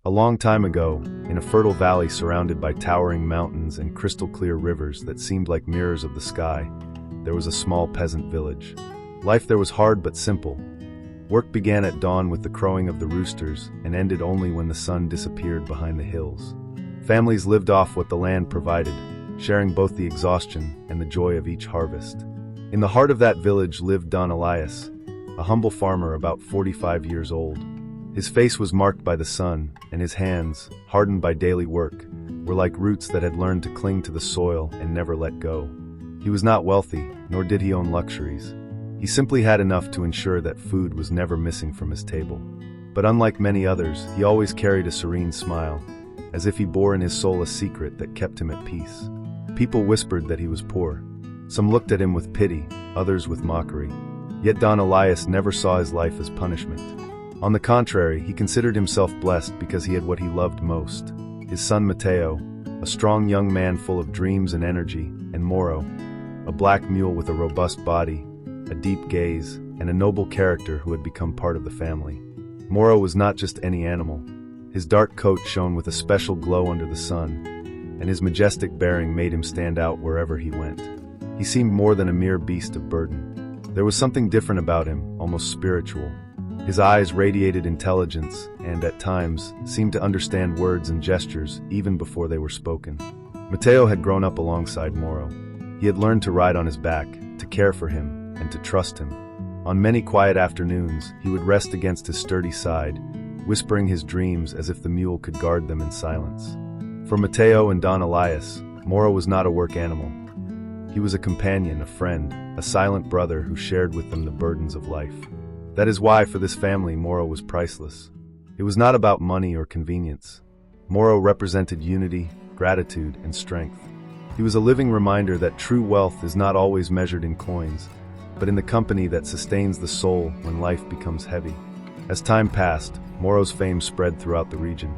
A long time ago, in a fertile valley surrounded by towering mountains and crystal-clear rivers that seemed like mirrors of the sky, there was a small peasant village. Life there was hard but simple. Work began at dawn with the crowing of the roosters and ended only when the sun disappeared behind the hills. Families lived off what the land provided, sharing both the exhaustion and the joy of each harvest. In the heart of that village lived Don Elias, a humble farmer about 45 years old. His face was marked by the sun, and his hands, hardened by daily work, were like roots that had learned to cling to the soil and never let go. He was not wealthy, nor did he own luxuries. He simply had enough to ensure that food was never missing from his table. But unlike many others, he always carried a serene smile, as if he bore in his soul a secret that kept him at peace. People whispered that he was poor. Some looked at him with pity, others with mockery. Yet Don Elias never saw his life as punishment. On the contrary, he considered himself blessed because he had what he loved most: his son Mateo, a strong young man full of dreams and energy, and Moro, a black mule with a robust body, a deep gaze, and a noble character who had become part of the family. Moro was not just any animal. His dark coat shone with a special glow under the sun, and his majestic bearing made him stand out wherever he went. He seemed more than a mere beast of burden. There was something different about him, almost spiritual. His eyes radiated intelligence and, at times, seemed to understand words and gestures even before they were spoken. Mateo had grown up alongside Moro. He had learned to ride on his back, to care for him, and to trust him. On many quiet afternoons, he would rest against his sturdy side, whispering his dreams as if the mule could guard them in silence. For Mateo and Don Elias, Moro was not a work animal. He was a companion, a friend, a silent brother who shared with them the burdens of life. That is why, for this family, Moro was priceless. It was not about money or convenience. Moro represented unity, gratitude, and strength. He was a living reminder that true wealth is not always measured in coins, but in the company that sustains the soul when life becomes heavy. As time passed, Moro's fame spread throughout the region.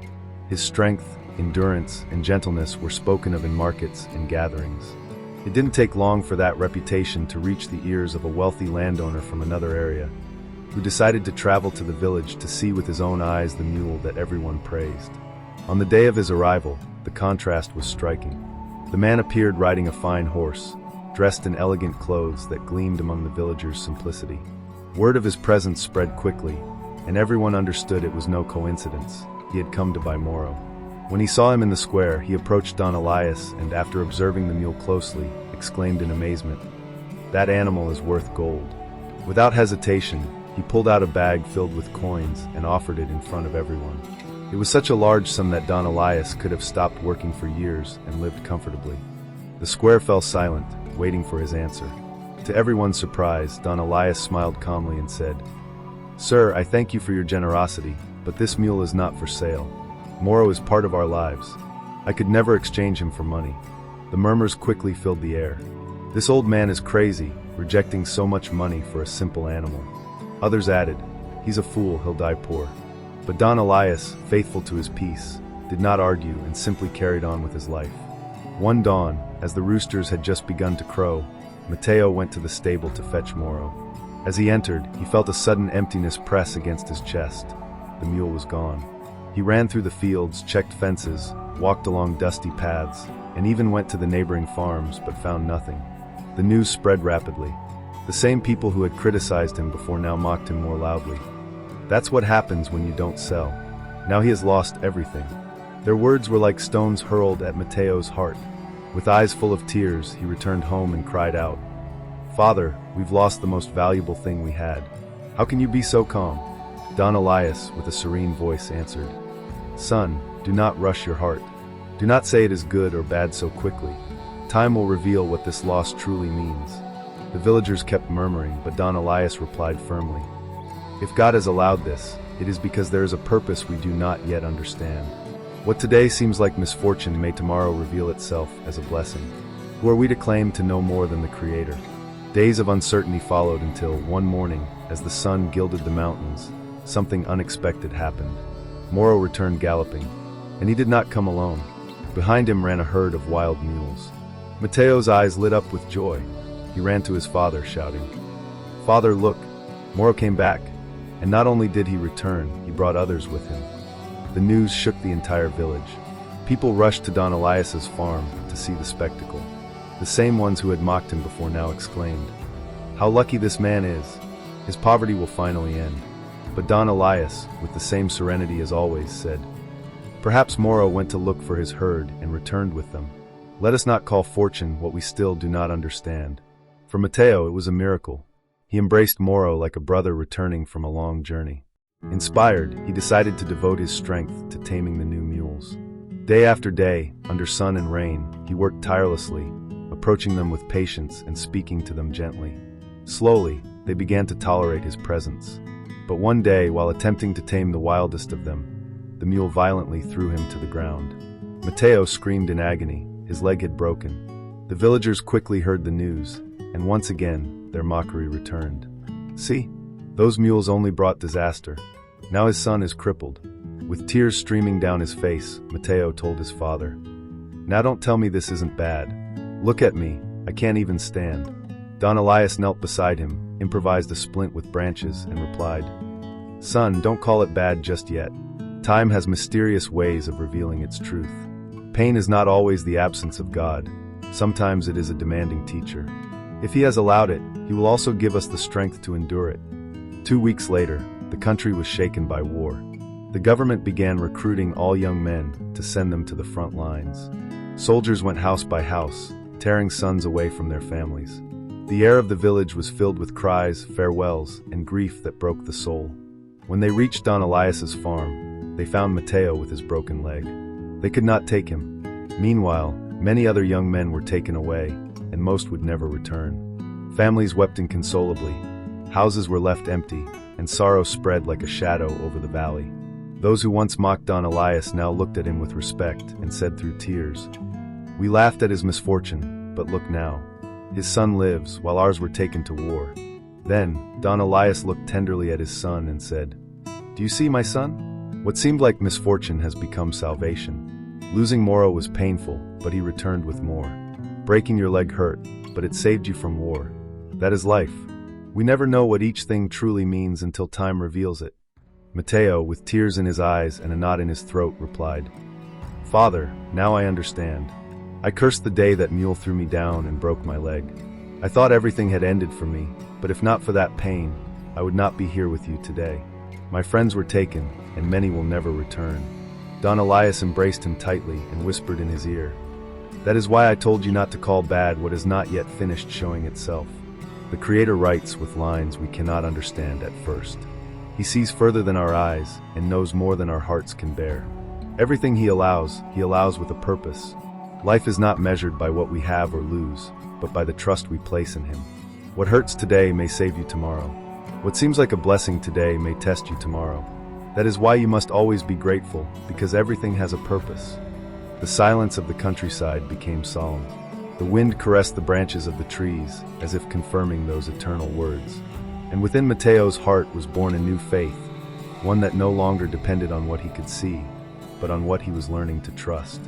His strength, endurance, and gentleness were spoken of in markets and gatherings. It didn't take long for that reputation to reach the ears of a wealthy landowner from another area, who decided to travel to the village to see with his own eyes the mule that everyone praised. On the day of his arrival, the contrast was striking. The man appeared riding a fine horse, dressed in elegant clothes that gleamed among the villagers' simplicity. Word of his presence spread quickly, and everyone understood it was no coincidence. He had come to buy Moro. When he saw him in the square, he approached Don Elias and, after observing the mule closely, exclaimed in amazement, "That animal is worth gold." Without hesitation, he pulled out a bag filled with coins and offered it in front of everyone. It was such a large sum that Don Elias could have stopped working for years and lived comfortably. The square fell silent, waiting for his answer. To everyone's surprise, Don Elias smiled calmly and said, "Sir, I thank you for your generosity, but this mule is not for sale. Moro is part of our lives. I could never exchange him for money." The murmurs quickly filled the air. "This old man is crazy, rejecting so much money for a simple animal." Others added, "He's a fool, he'll die poor." But Don Elias, faithful to his peace, did not argue and simply carried on with his life. One dawn, as the roosters had just begun to crow, Mateo went to the stable to fetch Moro. As he entered, he felt a sudden emptiness press against his chest. The mule was gone. He ran through the fields, checked fences, walked along dusty paths, and even went to the neighboring farms, but found nothing. The news spread rapidly. The same people who had criticized him before now mocked him more loudly. "That's what happens when you don't sell. Now he has lost everything." Their words were like stones hurled at Mateo's heart. With eyes full of tears, he returned home and cried out, "Father, we've lost the most valuable thing we had. How can you be so calm?" Don Elias, with a serene voice, answered, "Son, do not rush your heart. Do not say it is good or bad so quickly. Time will reveal what this loss truly means." The villagers kept murmuring, but Don Elias replied firmly, "If God has allowed this, it is because there is a purpose we do not yet understand. What today seems like misfortune may tomorrow reveal itself as a blessing. Who are we to claim to know more than the Creator?" Days of uncertainty followed until, one morning, as the sun gilded the mountains, something unexpected happened. Moro returned galloping, and he did not come alone. Behind him ran a herd of wild mules. Mateo's eyes lit up with joy. He ran to his father, shouting, "Father, look! Moro came back." And not only did he return, he brought others with him. The news shook the entire village. People rushed to Don Elias's farm to see the spectacle. The same ones who had mocked him before now exclaimed, "How lucky this man is! His poverty will finally end." But Don Elias, with the same serenity as always, said, "Perhaps Moro went to look for his herd and returned with them. Let us not call fortune what we still do not understand." For Mateo, it was a miracle. He embraced Moro like a brother returning from a long journey. Inspired, he decided to devote his strength to taming the new mules. Day after day, under sun and rain, he worked tirelessly, approaching them with patience and speaking to them gently. Slowly, they began to tolerate his presence. But one day, while attempting to tame the wildest of them, the mule violently threw him to the ground. Mateo screamed in agony. His leg had broken. The villagers quickly heard the news, and once again, their mockery returned. "See, those mules only brought disaster. Now his son is crippled." With tears streaming down his face, Mateo told his father, "Now don't tell me this isn't bad. Look at me, I can't even stand." Don Elias knelt beside him, improvised a splint with branches, and replied, "Son, don't call it bad just yet. Time has mysterious ways of revealing its truth. Pain is not always the absence of God. Sometimes it is a demanding teacher. If he has allowed it, he will also give us the strength to endure it." 2 weeks later, the country was shaken by war. The government began recruiting all young men to send them to the front lines. Soldiers went house by house, tearing sons away from their families. The air of the village was filled with cries, farewells, and grief that broke the soul. When they reached Don Elias's farm, they found Mateo with his broken leg. They could not take him. Meanwhile, many other young men were taken away, and most would never return. Families wept inconsolably. Houses were left empty, and sorrow spread like a shadow over the valley. Those who once mocked Don Elias now looked at him with respect and said through tears, "We laughed at his misfortune, but look now. His son lives, while ours were taken to war." Then, Don Elias looked tenderly at his son and said, "Do you see, my son? What seemed like misfortune has become salvation. Losing Moro was painful, but he returned with more. Breaking your leg hurt, but it saved you from war. That is life. We never know what each thing truly means until time reveals it." Mateo, with tears in his eyes and a knot in his throat, replied, "Father, now I understand. I cursed the day that mule threw me down and broke my leg. I thought everything had ended for me, but if not for that pain, I would not be here with you today. My friends were taken, and many will never return." Don Elias embraced him tightly and whispered in his ear, "That is why I told you not to call bad what is not yet finished showing itself. The Creator writes with lines we cannot understand at first. He sees further than our eyes and knows more than our hearts can bear. Everything He allows with a purpose. Life is not measured by what we have or lose, but by the trust we place in Him. What hurts today may save you tomorrow. What seems like a blessing today may test you tomorrow. That is why you must always be grateful, because everything has a purpose." The silence of the countryside became solemn. The wind caressed the branches of the trees, as if confirming those eternal words. And within Mateo's heart was born a new faith, one that no longer depended on what he could see, but on what he was learning to trust.